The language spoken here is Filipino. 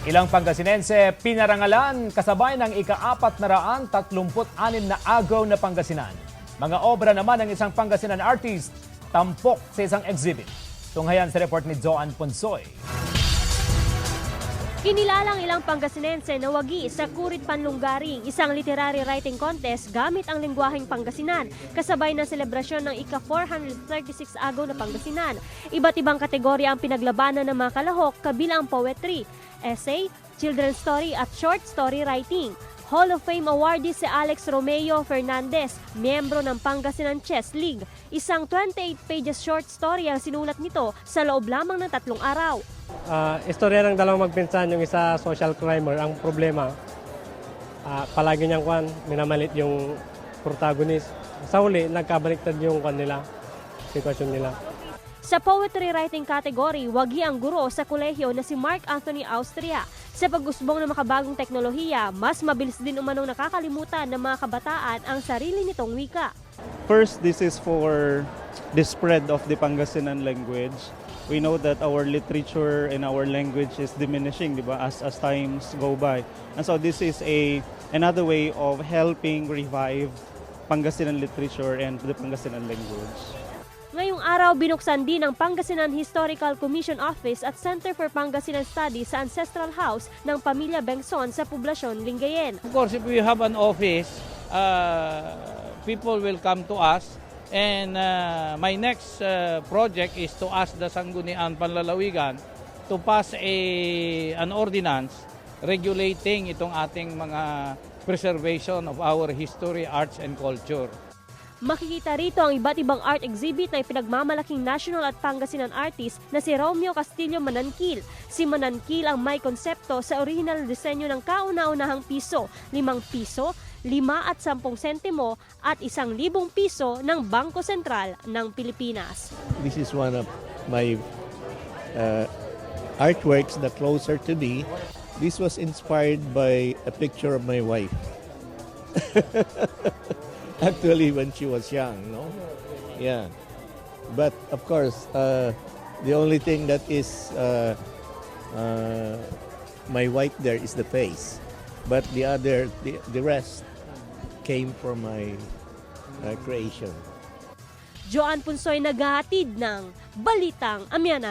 Ilang Pangasinense pinarangalan kasabay ng ika-436 na agaw na Pangasinan. Mga obra naman ng isang Pangasinan artist, tampok sa isang exhibit. Tunghayan sa report ni Joan Ponsoy. Kinilalang ilang Pangasinense na wagi sa Kurit Panlunggaring, isang literary writing contest gamit ang lengguwaheng Pangasinan, kasabay ng selebrasyon ng ika-436 agaw na Pangasinan. Iba't ibang kategorya ang pinaglabanan ng mga kalahok, kabilang poetry, essay, children's story at short story writing. Hall of Fame awardee si Alex Romeo Fernandez, miyembro ng Pangasinan Chess League. Isang 28 pages short story ang sinulat nito sa loob lamang ng 3 araw. Istorya ng dalawang magpinsan, yung isa social crimer. Ang problema, palagi niyang minamalit yung protagonist. Sa huli, nagkabaliktad yung sitwasyon nila. Sa poetry writing category, wagi ang guro sa kolehiyo na si Mark Anthony Austria. Sa pag-usbong ng makabagong teknolohiya, mas mabilis din umanong nakakalimutan ng mga kabataan ang sarili nitong wika. First, this is for the spread of the Pangasinan language. We know that our literature and our language is diminishing, di ba, as times go by. And so this is another way of helping revive Pangasinan literature and the Pangasinan language. Ngayong araw, binuksan din ang Pangasinan Historical Commission Office at Center for Pangasinan Studies sa Ancestral House ng Pamilya Bengson sa Poblasyon, Lingayen. Of course, if we have an office, people will come to us. And my next project is to ask the Sangguniang Panlalawigan to pass an ordinance regulating itong ating mga preservation of our history, arts, and culture. Makikita rito ang iba't ibang art exhibit na ipinagmamalaking national at Pangasinan artist na si Romeo Castillo Manankil. Si Manankil ang may konsepto sa original na disenyo ng kauna-unahang piso, 5 piso, 5 at 10 sentimo at 1,000 piso ng Bangko Sentral ng Pilipinas. This is one of my artworks, the closer to me. This was inspired by a picture of my wife. Actually, when she was young, no? Yeah. But of course, the only thing that is my wife there is the face. But the rest came from my creation. Joan Punsoy, naghahatid ng Balitang Amyanan.